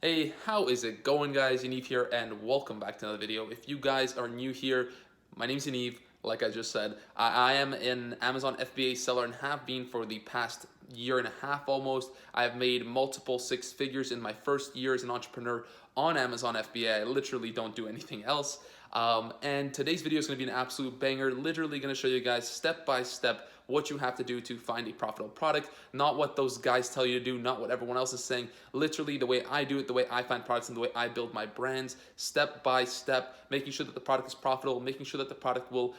Hey, how is it going, guys? Yaniv here, and welcome back to another video. If you guys are new here, my name's Yaniv. Like I just said, I am an Amazon FBA seller and have been for the past year and a half almost. I have made multiple six figures in my first year as an entrepreneur on Amazon FBA. I literally don't do anything else. And today's video is going to be an absolute banger. Literally going to show you guys step by step what you have to do to find a profitable product, not what those guys tell you to do, not what everyone else is saying. Literally the way I do it, the way I find products, and the way I build my brands, step by step, making sure that the product is profitable, making sure that the product will,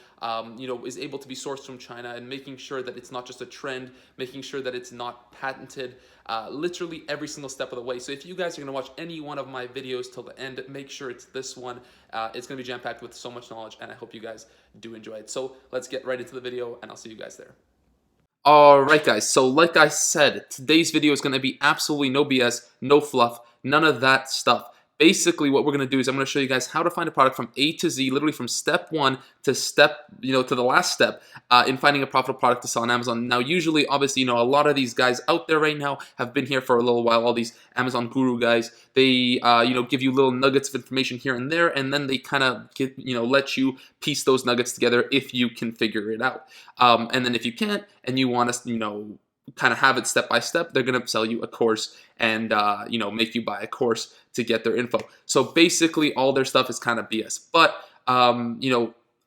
is able to be sourced from China, and making sure that it's not just a trend, making sure that it's not patented. Literally every single step of the way. So if you guys are going to watch any one of my videos till the end, make sure it's this one. It's going to be jam-packed with so much knowledge, and I hope you guys do enjoy it. So let's get right into the video, and I'll see you guys there. Alright guys, so like I said, today's video is going to be absolutely no BS, no fluff, none of that stuff. Basically what we're going to do is I'm going to show you guys how to find a product from A to Z, literally from step one to to the last step in finding a profitable product to sell on Amazon. Now usually, obviously, a lot of these guys out there right now have been here for a little while, all these Amazon guru guys. They, give you little nuggets of information here and there, and then they kind of let you piece those nuggets together if you can figure it out. And then if you can't, and you want to, kind of have it step by step, they're going to sell you a course and make you buy a course to get their info. So basically all their stuff is kind of BS. But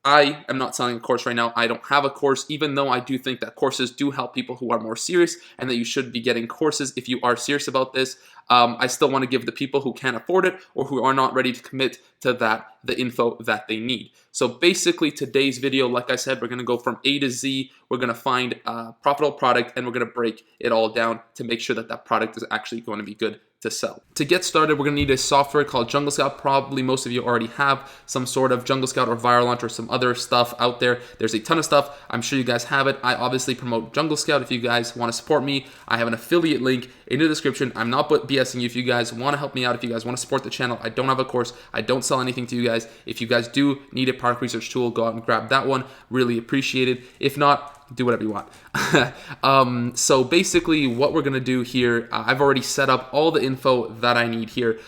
I am not selling a course right now. I don't have a course, even though I do think that courses do help people who are more serious, and that you should be getting courses if you are serious about this. I still want to give the people who can't afford it or who are not ready to commit to that the info that they need. So basically today's video, like I said, we're going to go from A to Z. We're going to find a profitable product, and we're going to break it all down to make sure that that product is actually going to be good to sell. To get started, we're going to need a software called Jungle Scout. Probably most of you already have some sort of Jungle Scout or Viral Launch or some other stuff out there. There's a ton of stuff. I'm sure you guys have it. I obviously promote Jungle Scout. If you guys want to support me, I have an affiliate link in the description. I'm not BSing you. If you guys want to help me out, if you guys want to support the channel, I don't have a course. I don't sell anything to you guys. If you guys do need a product research tool, go out and grab that one. Really appreciate it. If not, do whatever you want. So basically what we're going to do here, I've already set up all the info that I need here.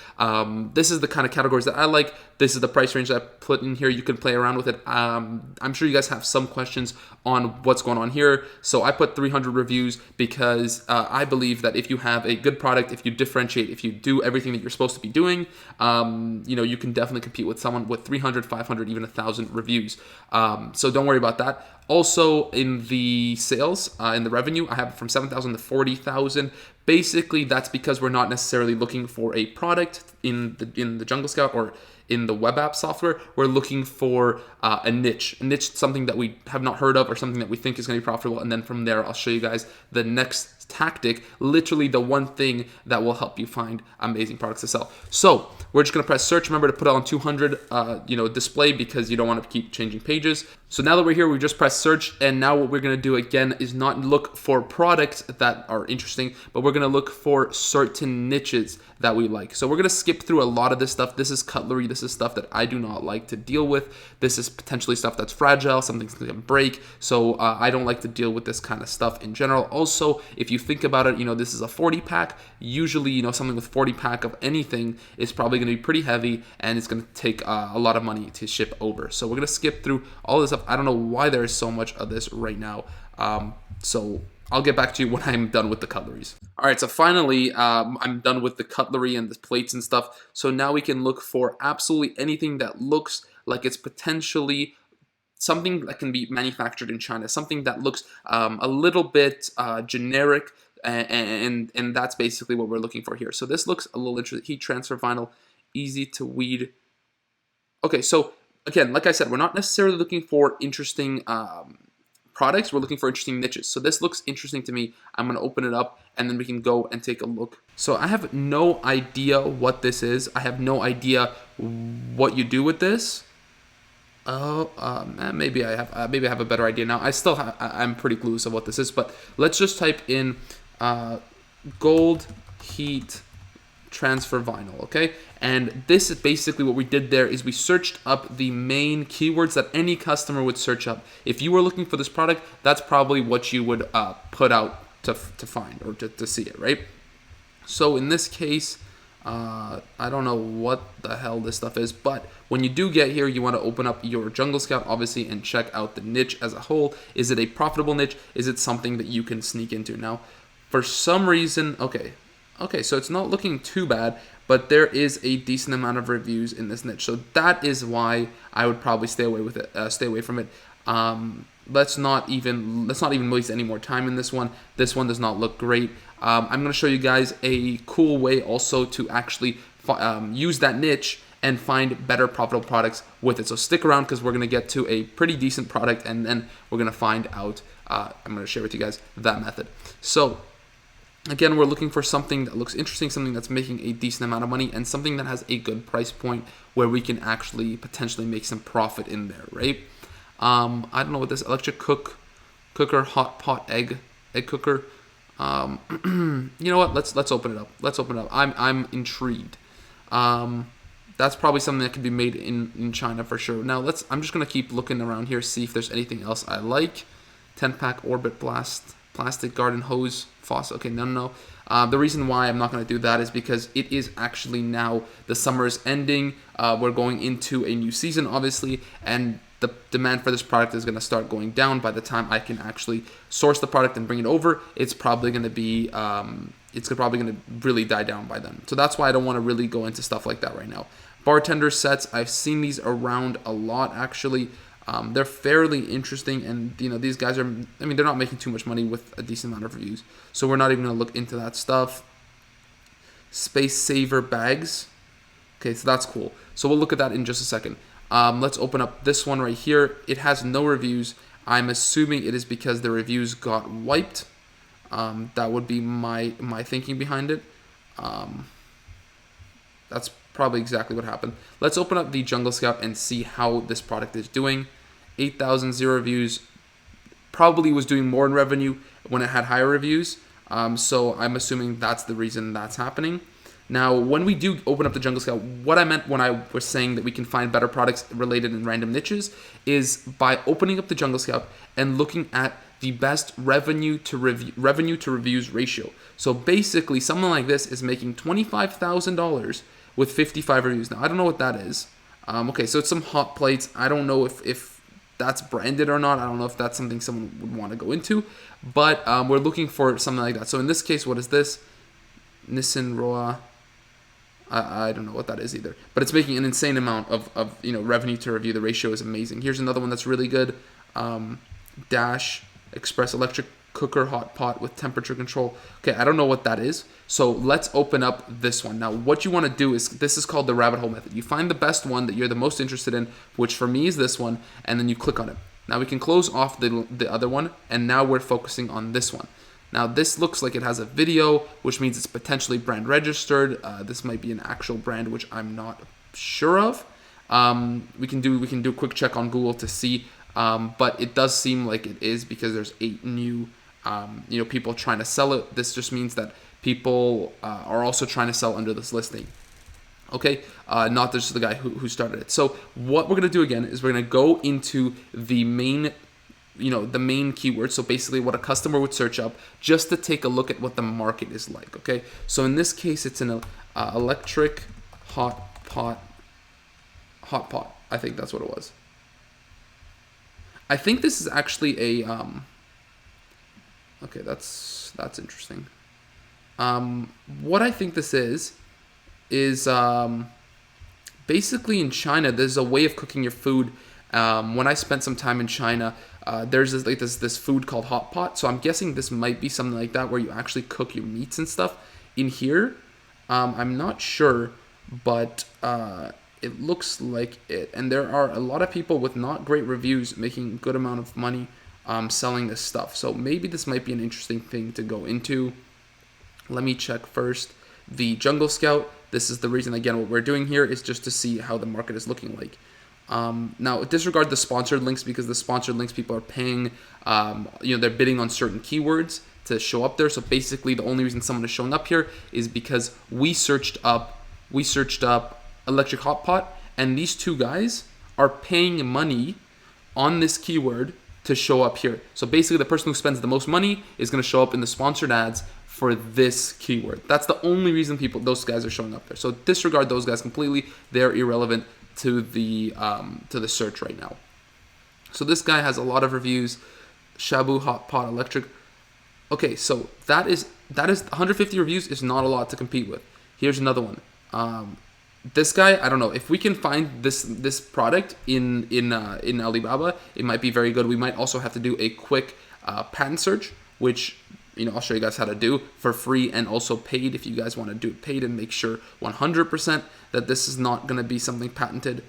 This is the kind of categories that I like. This is the price range that I put in here. You can play around with it. I'm sure you guys have some questions on what's going on here. So I put 300 reviews because I believe that if you have a good product, if you differentiate, if you do everything that you're supposed to be doing, you can definitely compete with someone with 300, 500, even 1,000 reviews. So don't worry about that. Also, in the sales, in the revenue, I have it from 7,000 to 40,000. Basically, that's because we're not necessarily looking for a product in the Jungle Scout or in the web app software. We're looking for a niche, something that we have not heard of or something that we think is going to be profitable. And then from there, I'll show you guys the next tactic, literally the one thing that will help you find amazing products to sell. So we're just going to press search. Remember to put it on 200 display, because you don't want to keep changing pages. So now that we're here, we just press search, and now what we're going to do again is not look for products that are interesting, but we're going to look for certain niches that we like. So we're going to skip through a lot of this stuff. This is cutlery. This is stuff that I do not like to deal with. This is potentially stuff that's fragile, something's going to break. So I don't like to deal with this kind of stuff in general. Also, if you think about it, this is a 40 pack. Usually, something with 40 pack of anything is probably going to be pretty heavy, and it's going to take a lot of money to ship over. So we're going to skip through all this stuff. I don't know why there is so much of this right now. So I'll get back to you when I'm done with the cutleries. All right, so finally, I'm done with the cutlery and the plates and stuff. So now we can look for absolutely anything that looks like it's potentially something that can be manufactured in China, something that looks a little bit generic, and that's basically what we're looking for here. So this looks a little interesting. Heat transfer vinyl, easy to weed. Okay, so again, like I said, we're not necessarily looking for interesting products. We're looking for interesting niches. So this looks interesting to me. I'm going to open it up, and then we can go and take a look. So I have no idea what this is. I have no idea what you do with this. Maybe I have a better idea now. I'm pretty clueless of what this is, but let's just type in gold heat transfer vinyl, okay? And this is basically what we did there, is we searched up the main keywords that any customer would search up. If you were looking for this product, that's probably what you would put out to find or to see it, right? So in this case, I don't know what the hell this stuff is, but when you do get here, you want to open up your Jungle Scout, obviously, and check out the niche as a whole. Is it a profitable niche? Is it something that you can sneak into? Now, for some reason, okay, so it's not looking too bad, but there is a decent amount of reviews in this niche, so that is why I would probably stay away from it. Let's not even waste any more time in this one. This one does not look great. I'm going to show you guys a cool way also to actually use that niche and find better profitable products with it. So stick around because we're going to get to a pretty decent product and then we're going to find out, I'm going to share with you guys that method. So again, we're looking for something that looks interesting, something that's making a decent amount of money, and something that has a good price point where we can actually potentially make some profit in there, right? I don't know what this electric cooker, hot pot egg cooker. You know what? Let's open it up. Let's open it up. I'm intrigued. That's probably something that could be made in China for sure. Now I'm just gonna keep looking around here, see if there's anything else I like. 10-pack Orbit Blast plastic garden hose faucet. Okay, no. The reason why I'm not going to do that is because it is actually now the summer is ending. We're going into a new season, obviously, and the demand for this product is going to start going down. By the time I can actually source the product and bring it over, it's probably going to be really die down by then. So that's why I don't want to really go into stuff like that right now. Bartender sets, I've seen these around a lot actually. They're fairly interesting, and these guys are, they're not making too much money with a decent amount of reviews, so we're not even going to look into that stuff. Space Saver bags. Okay, so that's cool. So we'll look at that in just a second. Let's open up this one right here. It has no reviews. I'm assuming it is because the reviews got wiped. That would be my thinking behind it. That's probably exactly what happened. Let's open up the Jungle Scout and see how this product is doing. 8,000 0 reviews. Probably was doing more in revenue when it had higher reviews. So I'm assuming that's the reason that's happening. Now, when we do open up the Jungle Scout, what I meant when I was saying that we can find better products related in random niches is by opening up the Jungle Scout and looking at the best revenue to reviews ratio. So basically, someone like this is making $25,000 with 55 reviews. Now, I don't know what that is. Okay, so it's some hot plates. I don't know if that's branded or not. I don't know if that's something someone would want to go into, but we're looking for something like that. So in this case, what is this? Nissan Roa. I don't know what that is either, but it's making an insane amount of revenue to review. The ratio is amazing. Here's another one that's really good. Dash Express electric cooker hot pot with temperature control. Okay, I don't know what that is. So let's open up this one. Now, what you want to do is, this is called the rabbit hole method. You find the best one that you're the most interested in, which for me is this one, and then you click on it. Now we can close off the other one, and now we're focusing on this one. Now this looks like it has a video, which means it's potentially brand registered. This might be an actual brand, which I'm not sure of. We can do a quick check on Google to see, but it does seem like it is because there's 8 new people trying to sell it. This just means that people are also trying to sell under this listing. Okay, not just the guy who started it. So what we're gonna do again is we're gonna go into the main keyword. So basically what a customer would search up just to take a look at what the market is like. Okay, so in this case it's an electric hot pot. I think that's what it was. I think this is actually a okay, that's interesting. What I think this is basically in China there's a way of cooking your food. When I spent some time in China, there's this food called hot pot. So I'm guessing this might be something like that where you actually cook your meats and stuff in here. I'm not sure, but it looks like it. And there are a lot of people with not great reviews making a good amount of money selling this stuff. So maybe this might be an interesting thing to go into. Let me check first the Jungle Scout. This is the reason, again, what we're doing here is just to see how the market is looking like. Now disregard the sponsored links because the sponsored links people are paying, they're bidding on certain keywords to show up there. So basically the only reason someone is showing up here is because we searched up electric hot pot, and these 2 guys are paying money on this keyword to show up here. So basically the person who spends the most money is going to show up in the sponsored ads for this keyword. That's the only reason those guys are showing up there. So disregard those guys completely. They're irrelevant to the search right now. So this guy has a lot of reviews. Shabu hot pot electric. Okay, so that is 150 reviews is not a lot to compete with. Here's another one. This guy, I don't know if we can find this product in Alibaba, it might be very good. We might also have to do a quick patent search, which I'll show you guys how to do for free and also paid if you guys want to do it paid and make sure 100% that this is not going to be something patented.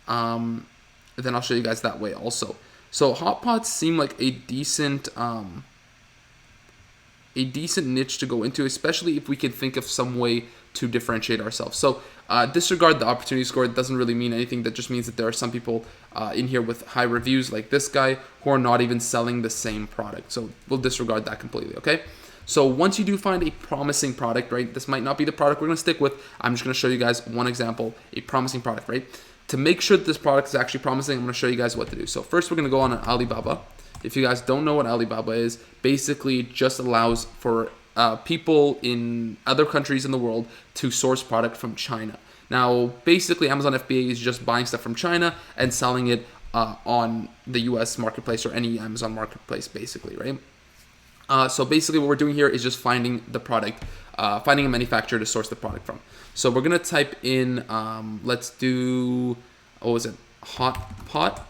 Then I'll show you guys that way also. So hot pots seem like a decent niche to go into, especially if we can think of some way to differentiate ourselves. So disregard the opportunity score. It doesn't really mean anything. That just means that there are some people in here with high reviews like this guy who are not even selling the same product. So we'll disregard that completely, okay? So once you do find a promising product, right, this might not be the product we're going to stick with. I'm just going to show you guys one example, a promising product, right? To make sure that this product is actually promising, I'm going to show you guys what to do. So first we're going to go on Alibaba. If you guys don't know what Alibaba is, basically it just allows for people in other countries in the world to source product from China. Now, basically, Amazon FBA is just buying stuff from China and selling it on the US marketplace or any Amazon marketplace, basically, right? So basically what we're doing here is just finding the product, finding a manufacturer to source the product from. So we're going to type in, let's do, what was it? Hot pot.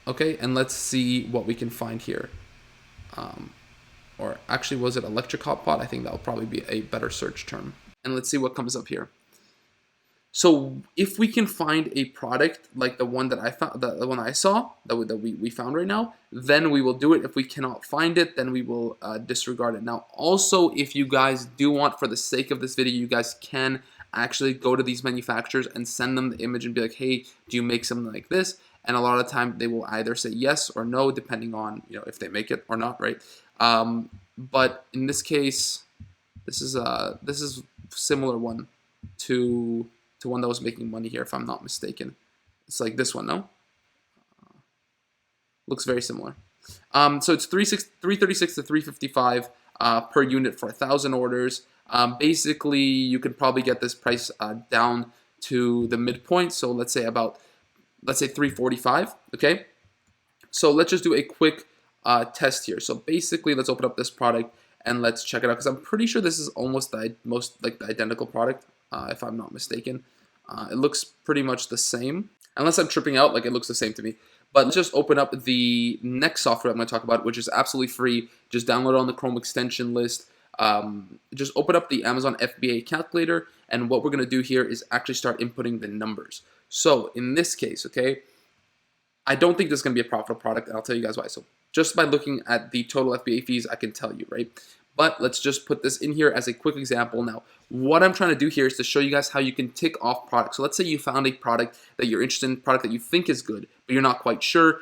Okay, and let's see what we can find here. Or actually, was it electric hot pot? I think that'll probably be a better search term. And let's see what comes up here. So if we can find a product like the one that I found, the one I saw, that we found right now, then we will do it. If we cannot find it, then we will disregard it. Now, also, if you guys do want, for the sake of this video, you guys can actually go to these manufacturers and send them the image and be like, hey, do you make something like this? And a lot of the time they will either say yes or no, depending on if they make it or not, right? But in this case, this is a similar one to one that was making money here, if I'm not mistaken. It's like this one, no? Looks very similar. So it's 336 to 355 per unit for 1,000 orders. Basically, you can probably get this price down to the midpoint. So let's say 345. Okay. So let's just do a quick test here. So basically, let's open up this product and let's check it out, because I'm pretty sure this is almost the identical product, if I'm not mistaken. It looks pretty much the same, unless I'm tripping out. Like, it looks the same to me. But let's just open up the next software I'm going to talk about, which is absolutely free. Just download it on the Chrome extension list. Just open up the Amazon FBA calculator, and what we're going to do here is actually start inputting the numbers. So in this case, okay, I don't think this is going to be a profitable product, and I'll tell you guys why. So just by looking at the total FBA fees, I can tell you, right? But let's just put this in here as a quick example. Now, what I'm trying to do here is to show you guys how you can tick off products. So let's say you found a product that you're interested in, product that you think is good, but you're not quite sure.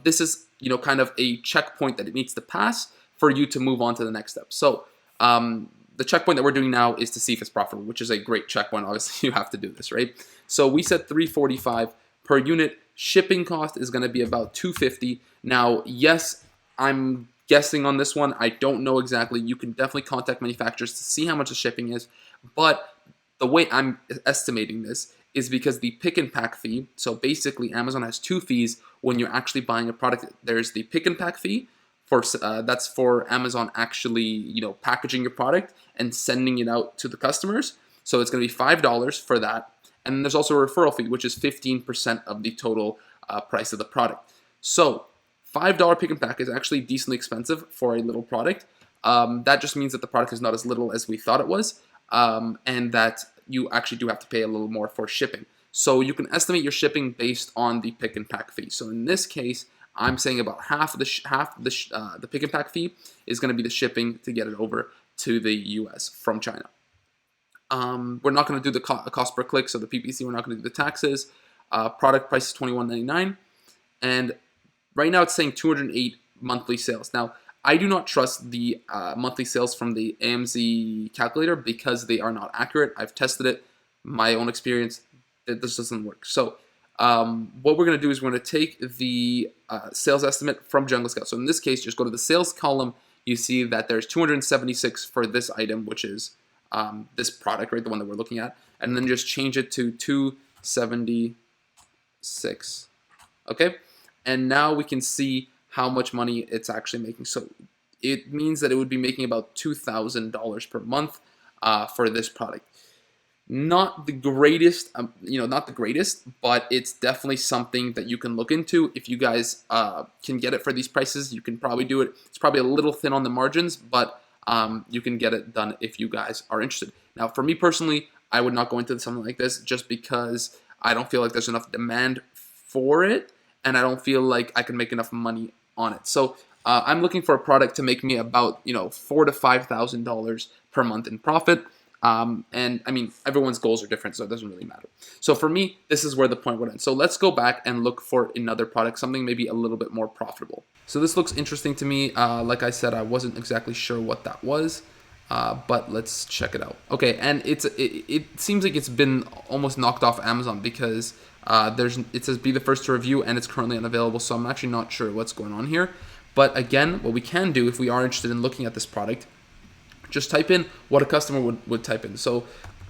This is, kind of a checkpoint that it needs to pass for you to move on to the next step. So the checkpoint that we're doing now is to see if it's profitable, which is a great checkpoint. Obviously, you have to do this, right? So we said 345 per unit. Shipping cost is going to be about 250. Now, yes, I'm guessing on this one. I don't know exactly. You can definitely contact manufacturers to see how much the shipping is. But the way I'm estimating this is because the pick and pack fee. So basically, Amazon has two fees when you're actually buying a product. There's the pick and pack fee. That's for Amazon actually, packaging your product and sending it out to the customers. So it's going to be $5 for that. And there's also a referral fee, which is 15% of the total price of the product. So $5 pick and pack is actually decently expensive for a little product. That just means that the product is not as little as we thought it was, and that you actually do have to pay a little more for shipping. So you can estimate your shipping based on the pick and pack fee. So in this case, I'm saying about half the pick and pack fee is going to be the shipping to get it over to the US from China. We're not going to do the cost per click, so the PPC, we're not going to do the taxes. Product price is $21.99, and right now it's saying 208 monthly sales. Now, I do not trust the monthly sales from the AMZ calculator because they are not accurate. I've tested it, my own experience, this doesn't work. So what we're going to do is we're going to take the sales estimate from Jungle Scout. So in this case, just go to the sales column, you see that there's 276 for this item, which is this product, right, the one that we're looking at, and then just change it to 276. Okay, and now we can see how much money it's actually making. So it means that it would be making about $2,000 per month for this product. Not the greatest, not the greatest, but it's definitely something that you can look into. If you guys can get it for these prices, you can probably do it. It's probably a little thin on the margins, but you can get it done if you guys are interested. Now, for me personally, I would not go into something like this just because I don't feel like there's enough demand for it, and I don't feel like I can make enough money on it. So I'm looking for a product to make me about $4,000 to $5,000 per month in profit. And I mean, everyone's goals are different, so it doesn't really matter. So for me, this is where the point would end. So let's go back and look for another product, something maybe a little bit more profitable. So this looks interesting to me. Like I said, I wasn't exactly sure what that was, but let's check it out. Okay, and it seems like it's been almost knocked off Amazon because it says be the first to review, and it's currently unavailable. So I'm actually not sure what's going on here. But again, what we can do if we are interested in looking at this product, just type in what a customer would type in. So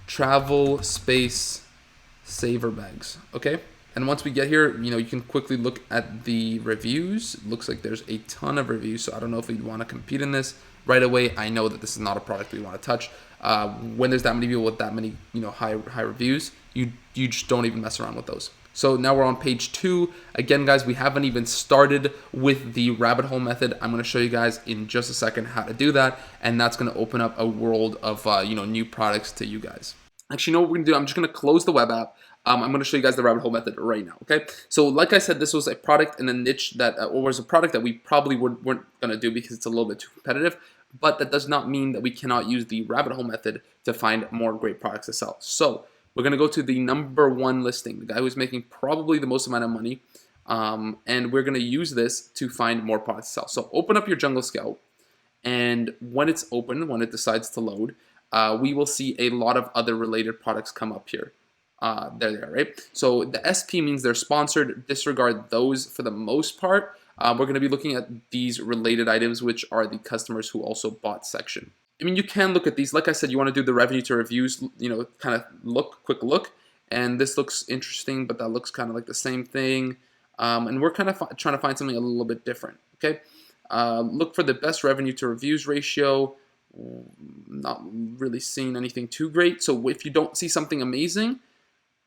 travel space saver bags. Okay. And once we get here, you can quickly look at the reviews. It looks like there's a ton of reviews. So I don't know if we want to compete in this right away. I know that this is not a product we want to touch. When there's that many people with that many, high reviews, you just don't even mess around with those. So now we're on page 2. Again, guys, we haven't even started with the rabbit hole method. I'm going to show you guys in just a second how to do that, and that's going to open up a world of new products to you guys. Actually, you know what we're going to do? I'm just going to close the web app. I'm going to show you guys the rabbit hole method right now. Okay. So like I said, this was a product in a niche that, or was a product that we probably weren't going to do because it's a little bit too competitive. But that does not mean that we cannot use the rabbit hole method to find more great products to sell. So we're going to go to the number 1 listing, the guy who's making probably the most amount of money, and we're going to use this to find more products to sell. So open up your Jungle Scout, and when it's open, when it decides to load, we will see a lot of other related products come up here. There they are, right? So the SP means they're sponsored. Disregard those for the most part. We're going to be looking at these related items, which are the customers who also bought section. I mean, you can look at these. Like I said, you want to do the revenue to reviews, kind of quick look. And this looks interesting, but that looks kind of like the same thing. And we're kind of trying to find something a little bit different, okay? Look for the best revenue to reviews ratio. Not really seeing anything too great. So if you don't see something amazing,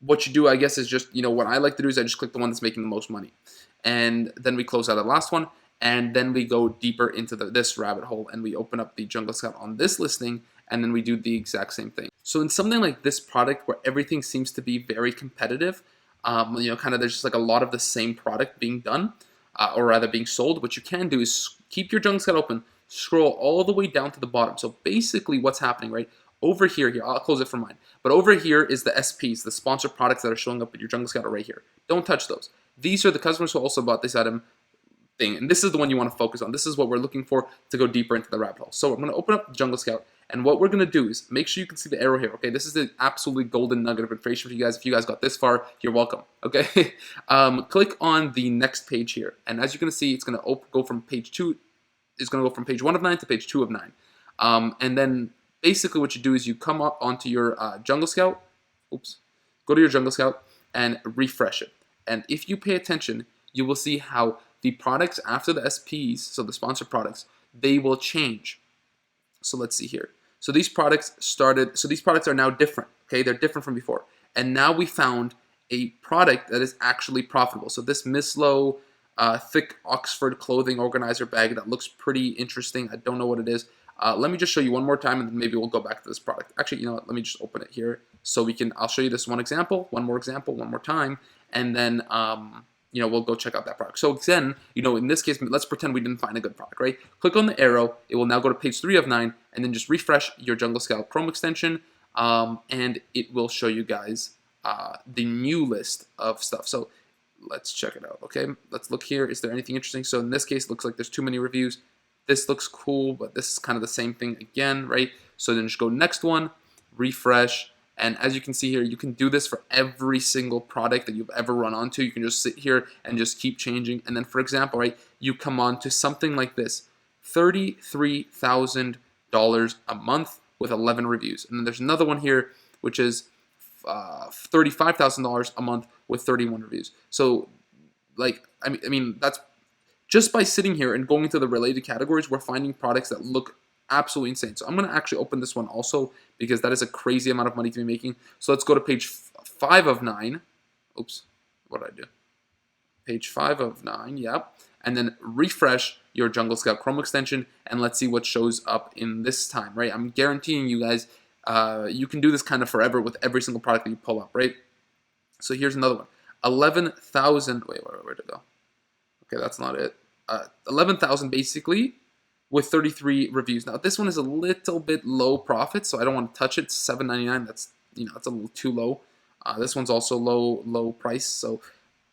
what you do, I guess, is just, what I like to do is I just click the one that's making the most money. And then we close out the last one. And then we go deeper into this rabbit hole and we open up the Jungle Scout on this listing, and then we do the exact same thing. So in something like this product where everything seems to be very competitive, kind of there's just like a lot of the same product being done, or rather being sold, what you can do is keep your Jungle Scout open, scroll all the way down to the bottom. So basically what's happening, right? Over here, I'll close it for mine. But over here is the SPs, the sponsored products that are showing up with your Jungle Scout are right here. Don't touch those. These are the customers who also bought this item thing, and this is the one you want to focus on. This is what we're looking for to go deeper into the rabbit hole. So I'm going to open up Jungle Scout, and what we're going to do is make sure you can see the arrow here. Okay, this is the absolutely golden nugget of information for you guys. If you guys got this far, you're welcome. Okay, click on the next page here, and as you're going to see, it's going to go from page 2. It's going to go from page 1 of 9 to page 2 of 9, and then basically what you do is you come up onto your Jungle Scout. Oops, go to your Jungle Scout and refresh it. And if you pay attention, you will see how the products after the SPs, so the sponsored products, they will change. So let's see here. So these products are now different. Okay, they're different from before. And now we found a product that is actually profitable. So this Miss Low thick Oxford clothing organizer bag that looks pretty interesting. I don't know what it is. Let me just show you one more time, and then maybe we'll go back to this product. Actually, you know what? Let me just open it here so I'll show you this one more time, and then we'll go check out that product. So then, in this case, let's pretend we didn't find a good product, right? Click on the arrow. It will now go to page 3 of 9, and then just refresh your Jungle Scout Chrome extension, and it will show you guys the new list of stuff. So let's check it out, okay? Let's look here. Is there anything interesting? So in this case, it looks like there's too many reviews. This looks cool, but this is kind of the same thing again, right? So then just go next one, refresh, and as you can see here, you can do this for every single product that you've ever run onto. You can just sit here and just keep changing. And then, for example, right, you come on to something like this, $33,000 a month with 11 reviews. And then there's another one here, which is $35,000 a month with 31 reviews. So, like, I mean, that's just by sitting here and going into the related categories, we're finding products that look absolutely insane. So I'm going to actually open this one also because that is a crazy amount of money to be making. So let's go to page 5 of 9. Oops, what did I do? Page 5 of 9, yep. And then refresh your Jungle Scout Chrome extension, and let's see what shows up in this time, right? I'm guaranteeing you guys, you can do this kind of forever with every single product that you pull up, right? So here's another one. 11,000, where'd it go? Okay, that's not it. 11,000 basically with 33 reviews. Now this one is a little bit low profit, so I don't want to touch it. It's $7.99. That's, you know, it's a little too low. This one's also low price. So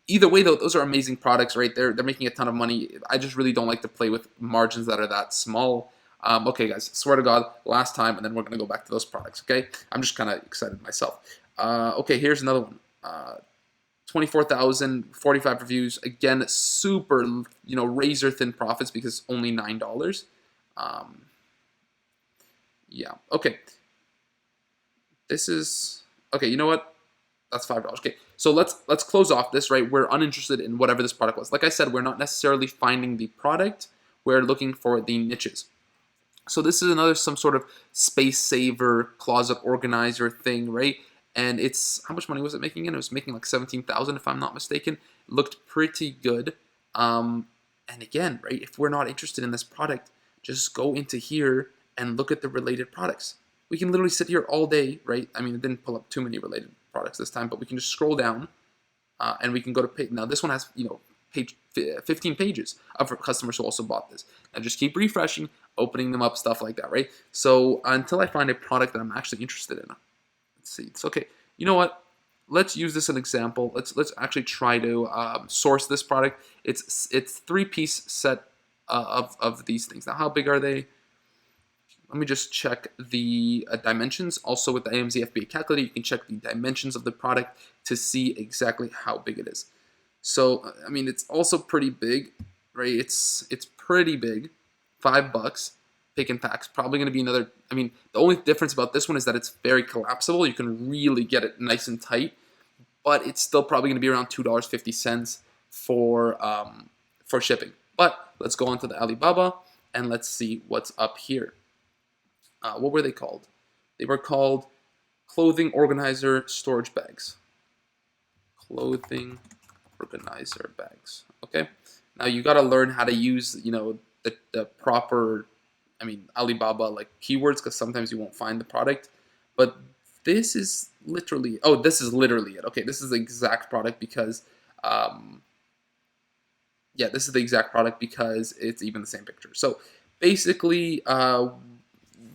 either way, though, those are amazing products, right? They're making a ton of money. I just really don't like to play with margins that are that small. Okay, guys, swear to God, last time, and then we're gonna go back to those products. Okay, I'm just kind of excited myself. Okay, here's another one. 24,000, 45 reviews. Again, super, you know, razor thin profits because it's only $9. Yeah. Okay. This is okay. You know what? That's $5. Okay. So let's close off this, right? We're uninterested in whatever this product was. Like I said, we're not necessarily finding the product. We're looking for the niches. So this is another some sort of space saver, closet organizer thing, right? And it's, how much money was it making in? It was making like 17,000 if I'm not mistaken. It looked pretty good. And again, right, if we're not interested in this product, just go into here and look at the related products. We can literally sit here all day, right? I mean, it didn't pull up too many related products this time, but we can just scroll down and we can go to page. Now this one has, you know, page 15 pages of customers who also bought this. And just keep refreshing, opening them up, stuff like that, right? So until I find a product that I'm actually interested in. Let's see. It's okay. You know what? Let's use this as an example. Let's actually try to source this product. It's 3-piece set of these things. Now, how big are they? Let me just check the dimensions. Also, with the AMZ FBA calculator, you can check the dimensions of the product to see exactly how big it is. So, I mean, it's also pretty big, right? It's pretty big. $5. Pick and pack's probably going to be another. I mean, the only difference about this one is that it's very collapsible. You can really get it nice and tight, but it's still probably going to be around $2.50 for shipping. But let's go on to the Alibaba and let's see what's up here. What were they called? They were called clothing organizer storage bags. Clothing organizer bags. Okay. Now you got to learn how to use, you know, the proper, I mean, Alibaba like keywords, because sometimes you won't find the product. But this is literally, oh, this is literally it. Okay, this is the exact product because, yeah, this is the exact product because it's even the same picture. So basically,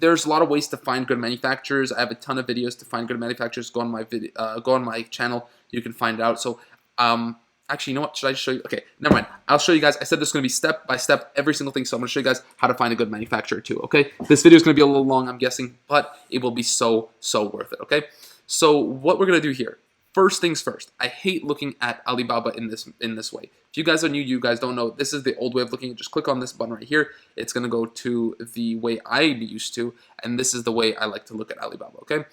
there's a lot of ways to find good manufacturers. I have a ton of videos to find good manufacturers. Go on my go on my channel. You can find it out. So, actually, you know what? Should I show you? Okay, never mind. I'll show you guys. I said this is going to be step by step, every single thing. So I'm going to show you guys how to find a good manufacturer too. Okay, this video is going to be a little long, I'm guessing, but it will be so worth it. Okay, so what we're going to do here. First things first. I hate looking at Alibaba in this way. If you guys are new, you guys don't know, this is the old way of looking at it. Just click on this button right here. It's going to go to the way I'm used to, and this is the way I like to look at Alibaba. Okay.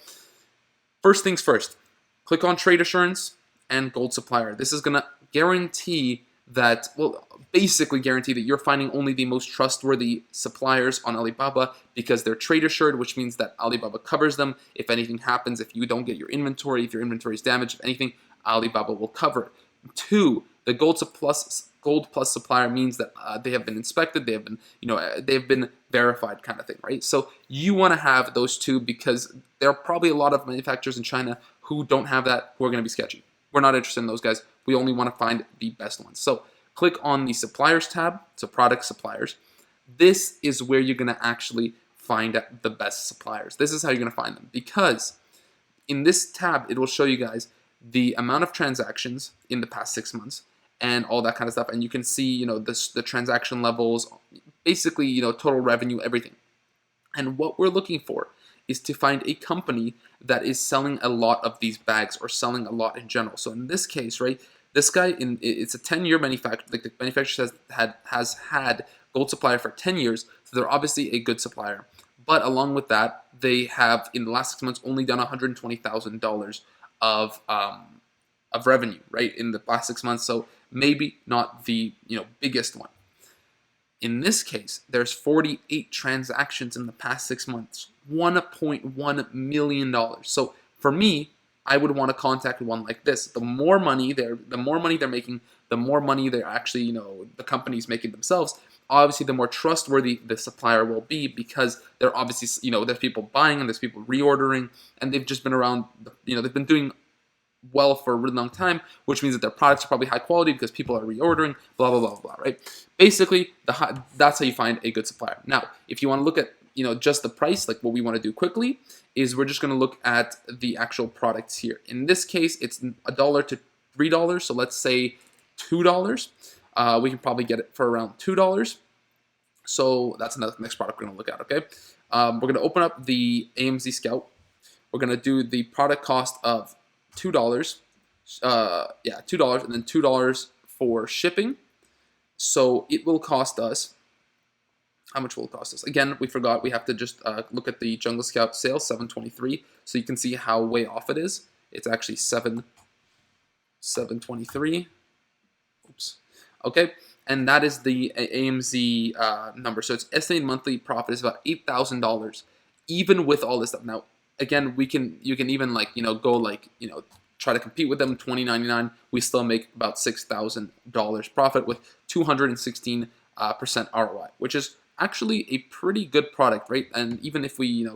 First things first. Click on Trade Assurance and Gold Supplier. This is going to guarantee that, well, basically guarantee that you're finding only the most trustworthy suppliers on Alibaba because they're trade assured, which means that Alibaba covers them. If anything happens, if you don't get your inventory, if your inventory is damaged, if anything, Alibaba will cover it. 2, the Gold Plus supplier means that they have been inspected, they have been, you know, they've been verified, kind of thing, right? So you want to have those two because there are probably a lot of manufacturers in China who don't have that, who are going to be sketchy. We're not interested in those guys. We only want to find the best ones. So click on the suppliers tab, so product suppliers. This is where you're going to actually find the best suppliers. This is how you're going to find them, because in this tab, it will show you guys the amount of transactions in the past 6 months and all that kind of stuff. And you can see, you know, the transaction levels, basically, you know, total revenue, everything. And what we're looking for is to find a company that is selling a lot of these bags or selling a lot in general. So in this case, right, this guy, it's a 10-year manufacturer. Like the manufacturer has had gold supplier for 10 years, so they're obviously a good supplier. But along with that, they have in the last 6 months only done $120,000 of revenue, right, in the last 6 months. So maybe not the biggest one. In this case, there's 48 transactions in the past 6 months, $1.1 million. So for me, I would want to contact one like this. The more money they're making, the more money they're actually, the company's making themselves. Obviously, the more trustworthy the supplier will be, because they're obviously, there's people buying and there's people reordering, and they've just been around, they've been doing well for a really long time, which means that their products are probably high quality because people are reordering, blah, blah, blah, blah, right? Basically, that's how you find a good supplier. Now, if you want to look at, just the price, like what we want to do quickly is we're just going to look at the actual products here. In this case, it's $1 to $3. So let's say $2. We can probably get it for around $2. So that's another next product we're going to look at, okay? We're going to open up the AMZ Scout. We're going to do the product cost of $2, $2, and then $2 for shipping. So it will cost us, how much will it cost us? Again, we forgot, we have to just look at the Jungle Scout sale, $723, so you can see how way off it is. It's actually $723. Oops. Okay, and that is the AMZ number. So its estimated monthly profit is about $8,000, even with all this stuff. Now, again, you can even go try to compete with them, $20.99. We still make about $6,000 profit with 216% ROI, which is actually a pretty good product, right? And even if we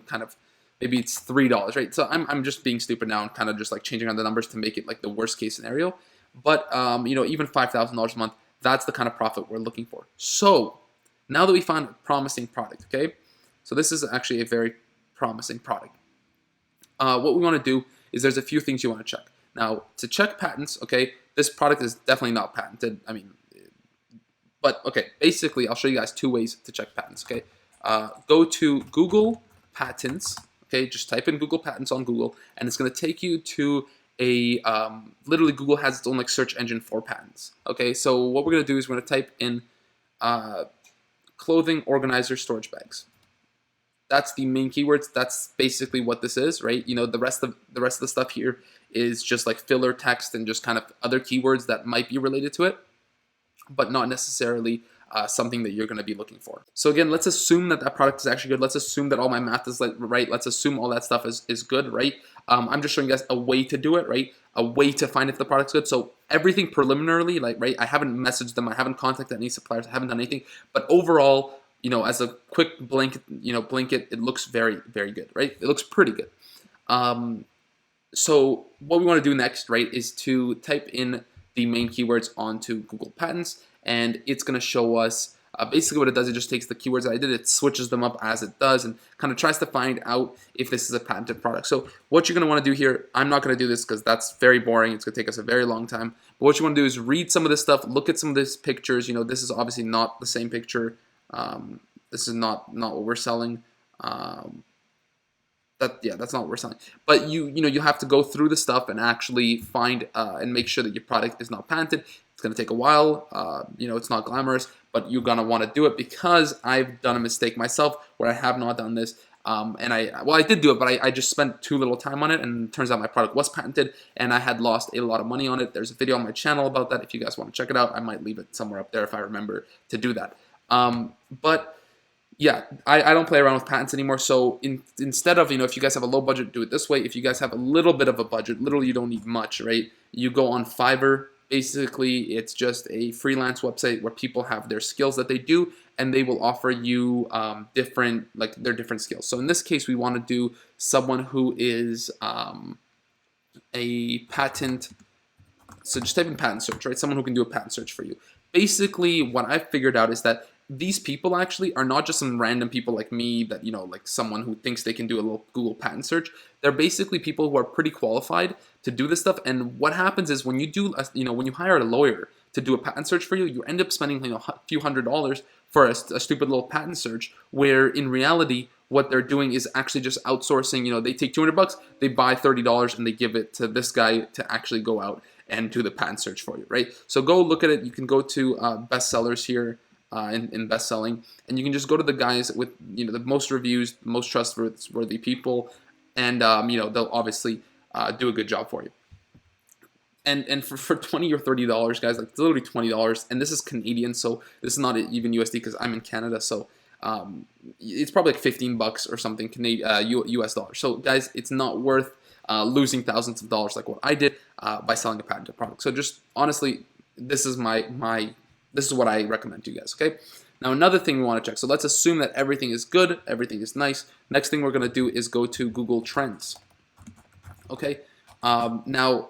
maybe it's $3, right? So I'm just being stupid now and kind of just changing on the numbers to make it like the worst case scenario. But even $5,000 a month, that's the kind of profit we're looking for. So now that we found a promising product, okay? So this is actually a very promising product. What we want to do is there's a few things you want to check. Now, to check patents, okay, this product is definitely not patented. But okay, basically, I'll show you guys 2 ways to check patents, okay? Go to Google Patents, okay? Just type in Google Patents on Google, and it's going to take you to a, literally Google has its own search engine for patents, okay? So what we're going to do is we're going to type in clothing organizer storage bags. That's the main keywords. That's basically what this is, right? The rest of the stuff here is just like filler text and just kind of other keywords that might be related to it, but not necessarily something that you're going to be looking for. So again, let's assume that that product is actually good. Let's assume that all my math is right. Let's assume all that stuff is good, right? I'm just showing you guys a way to do it, right? A way to find if the product's good. So everything preliminarily, right? I haven't messaged them. I haven't contacted any suppliers. I haven't done anything. But overall, as a quick blink, it looks very, very good, right? It looks pretty good. So what we want to do next, right, is to type in the main keywords onto Google Patents, and it's going to show us basically what it does. It just takes the keywords that I did, it switches them up as it does, and kind of tries to find out if this is a patented product. So what you're going to want to do here, I'm not going to do this because that's very boring. It's going to take us a very long time. But what you want to do is read some of this stuff, look at some of these pictures. This is obviously not the same picture. This is not what we're selling. That's not what we're selling. But you have to go through the stuff and actually find and make sure that your product is not patented. It's gonna take a while. It's not glamorous, but you're gonna want to do it, because I've done a mistake myself where I have not done this. I did do it, but I just spent too little time on it, and it turns out my product was patented, and I had lost a lot of money on it. There's a video on my channel about that. If you guys want to check it out, I might leave it somewhere up there if I remember to do that. But yeah, I don't play around with patents anymore. So instead of, if you guys have a low budget, do it this way. If you guys have a little bit of a budget, literally you don't need much, right? You go on Fiverr. Basically, it's just a freelance website where people have their skills that they do, and they will offer you their different skills. So in this case, we want to do someone who is a patent. So just type in patent search, right? Someone who can do a patent search for you. Basically, what I've figured out is that these people actually are not just some random people like me that, like someone who thinks they can do a little Google patent search. They're basically people who are pretty qualified to do this stuff. And what happens is when you do, when you hire a lawyer to do a patent search for you, you end up spending a few $100s for a stupid little patent search, where in reality, what they're doing is actually just outsourcing. They take $200, they buy $30, and they give it to this guy to actually go out and do the patent search for you, right? So go look at it. You can go to bestsellers here. in best selling, and you can just go to the guys with the most reviews, most trustworthy people, and they'll obviously do a good job for you. And for $20 or $30, guys, like it's literally $20, and this is Canadian, so this is not even USD because I'm in Canada, so it's probably like $15 or something US dollars. So guys, it's not worth losing thousands of dollars like what I did by selling a patented product. So just honestly, this is this is what I recommend to you guys. Okay. Now another thing we want to check. So let's assume that everything is good, everything is nice. Next thing we're gonna do is go to Google Trends. Okay. Now,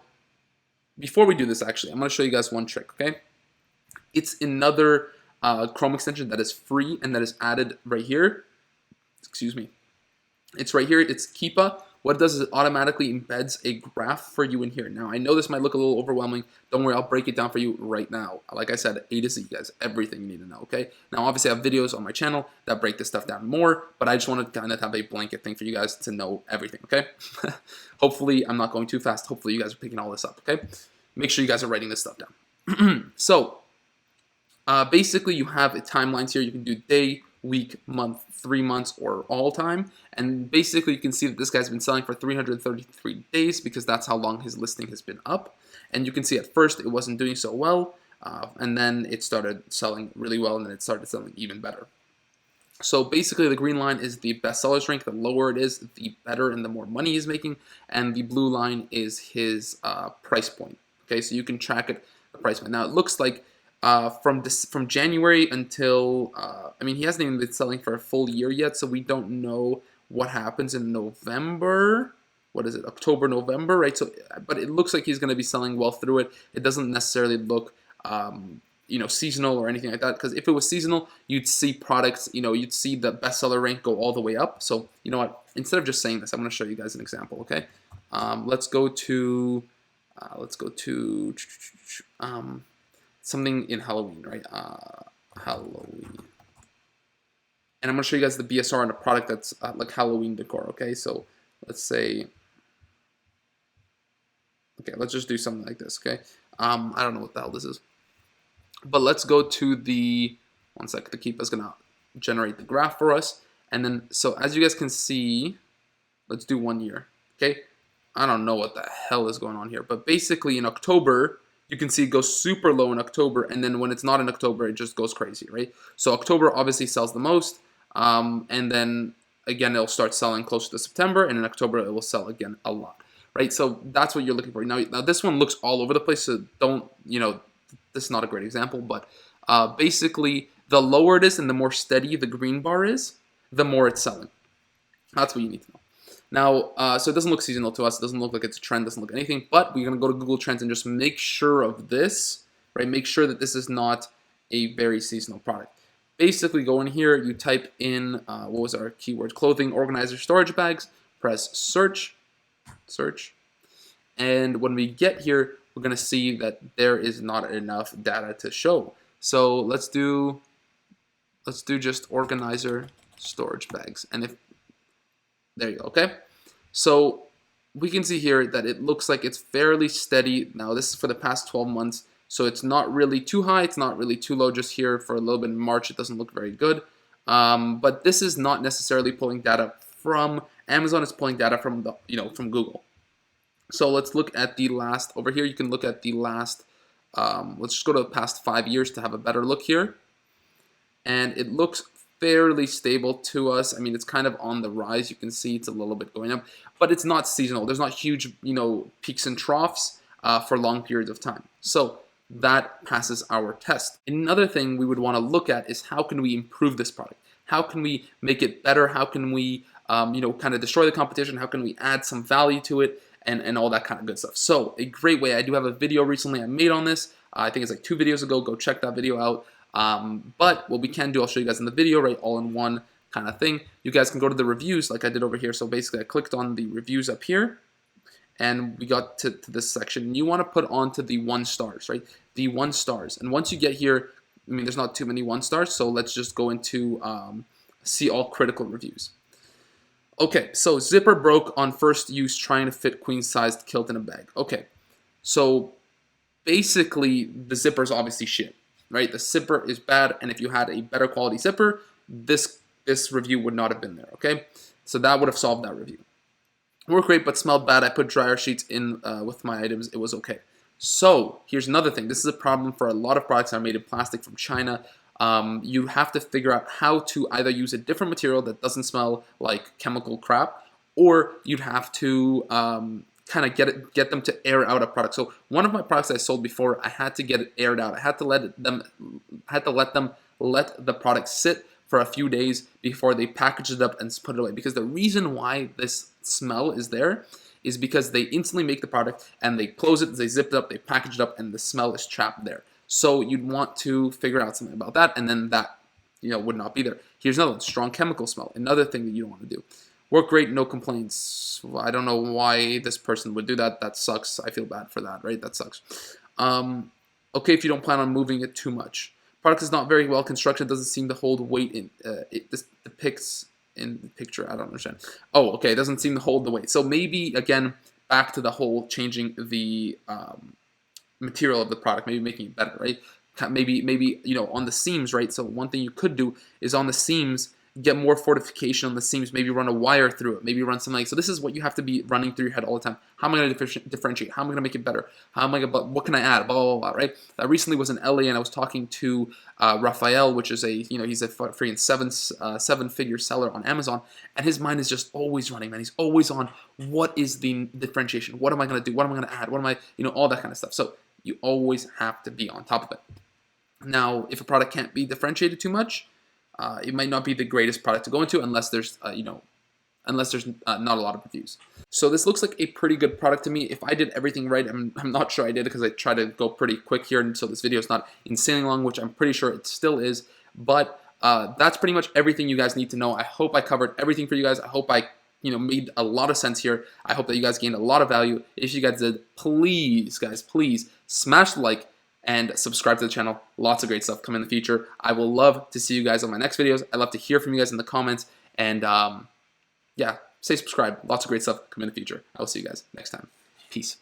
before we do this, actually, I'm gonna show you guys one trick. Okay. It's another Chrome extension that is free and that is added right here. Excuse me. It's right here. It's Keepa. What it does is it automatically embeds a graph for you in here. Now, I know this might look a little overwhelming. Don't worry, I'll break it down for you right now. Like I said, A to Z, guys, everything you need to know, okay? Now, obviously, I have videos on my channel that break this stuff down more, but I just want to kind of have a blanket thing for you guys to know everything, okay? Hopefully, I'm not going too fast. Hopefully, you guys are picking all this up, okay? Make sure you guys are writing this stuff down. So, basically, you have timelines here. You can do day, week, month, 3 months, or all time. And basically, you can see that this guy's been selling for 333 days because that's how long his listing has been up. And you can see at first it wasn't doing so well, and then it started selling really well, and then it started selling even better. So basically, the green line is the bestsellers rank. The lower it is, the better and the more money he's making. And the blue line is his price point. Okay, so you can track it, the price point. Now, it looks like from January until, I mean, he hasn't even been selling for a full year yet, so we don't know what happens in November. What is it, October, November, right? So, but it looks like he's going to be selling well through it. It doesn't necessarily look, seasonal or anything like that, because if it was seasonal, you'd see products, you'd see the bestseller rank go all the way up. So, you know what? Instead of just saying this, I'm going to show you guys an example, okay? Let's go to something in Halloween, right? Halloween. And I'm going to show you guys the BSR on a product that's like Halloween decor, okay? So let's say, okay, let's just do something like this, okay? I don't know what the hell this is. But let's go to the, one sec, the Keepa's going to generate the graph for us. And then, so as you guys can see, let's do 1 year, okay? I don't know what the hell is going on here. But basically in October, you can see it goes super low in October, and then when it's not in October, it just goes crazy, right? So October obviously sells the most, and then again, it'll start selling closer to September, and in October, it will sell again a lot, right? So that's what you're looking for. Now this one looks all over the place, so don't, this is not a great example, but basically, the lower it is and the more steady the green bar is, the more it's selling. That's what you need to know. Now, so it doesn't look seasonal to us. It doesn't look like it's a trend. Doesn't look anything. But we're going to go to Google Trends and just make sure of this, right? Make sure that this is not a very seasonal product. Basically, go in here. You type in, what was our keyword? Clothing, organizer, storage bags. Press search. And when we get here, we're going to see that there is not enough data to show. So let's do just organizer, storage bags. And if, there you go, okay? So we can see here that it looks like it's fairly steady. Now this is for the past 12 months, so it's not really too high, it's not really too low. Just here for a little bit in March, it doesn't look very good. But this is not necessarily pulling data from Amazon, it's pulling data from the, from Google. So let's look at the last, over here you can look at the last, let's just go to the past 5 years to have a better look here. And it looks fairly stable to us. I mean, it's kind of on the rise. You can see it's a little bit going up, but it's not seasonal. There's not huge, peaks and troughs for long periods of time. So that passes our test. Another thing we would want to look at is how can we improve this product? How can we make it better? How can we, kind of destroy the competition? How can we add some value to it? And all that kind of good stuff. So a great way, I do have a video recently I made on this. I think it's like 2 videos ago. Go check that video out. But what we can do, I'll show you guys in the video, right, all in one kind of thing. You guys can go to the reviews like I did over here. So basically I clicked on the reviews up here and we got to this section. You want to put onto the 1 stars, right? The 1 stars. And once you get here, I mean, there's not too many 1 stars. So let's just go into see all critical reviews. Okay, so zipper broke on first use trying to fit queen-sized kilt in a bag. Okay, so basically the zipper's obviously shit. right? The zipper is bad, and if you had a better quality zipper, this review would not have been there, okay? So that would have solved that review. Worked great, but smelled bad. I put dryer sheets in with my items. It was okay. So here's another thing. This is a problem for a lot of products that are made in plastic from China. You have to figure out how to either use a different material that doesn't smell like chemical crap, or you'd have to kind of get them to air out a product. So one of my products I sold before, I had to get it aired out. I had to let the product sit for a few days before they package it up and put it away. Because the reason why this smell is there is because they instantly make the product and they close it, they zip it up, they package it up, and the smell is trapped there. So you'd want to figure out something about that, and then that would not be there. Here's another one: strong chemical smell. Another thing that you don't want to do. Work great, no complaints. I don't know why this person would do that. That sucks. I feel bad for that, right? That sucks. Okay, if you don't plan on moving it too much. Product is not very well constructed. Doesn't seem to hold weight in. This depicts in the picture. I don't understand. Oh, okay. It doesn't seem to hold the weight. So maybe again, back to the whole changing the material of the product. Maybe making it better, right? Maybe on the seams, right? So one thing you could do is on the seams, get more fortification on the seams, maybe run a wire through it, maybe run something like, so this is what you have to be running through your head all the time. How am I going to differentiate? How am I going to make it better? How am I going to, what can I add? Blah, blah, blah, right? I recently was in LA and I was talking to Raphael, which is he's a freaking seven-figure seller on Amazon, and his mind is just always running, man. He's always on, what is the differentiation? What am I going to do? What am I going to add? What am I, all that kind of stuff. So you always have to be on top of it. Now, if a product can't be differentiated too much, it might not be the greatest product to go into unless there's, not a lot of reviews. So this looks like a pretty good product to me. If I did everything right, I'm not sure I did, because I try to go pretty quick here, and so this video is not insanely long, which I'm pretty sure it still is. But that's pretty much everything you guys need to know. I hope I covered everything for you guys. I hope I made a lot of sense here. I hope that you guys gained a lot of value. If you guys did, please, guys, please smash the like and subscribe to the channel. Lots of great stuff coming in the future. I will love to see you guys on my next videos. I'd love to hear from you guys in the comments. And yeah, stay subscribed. Lots of great stuff coming in the future. I will see you guys next time. Peace.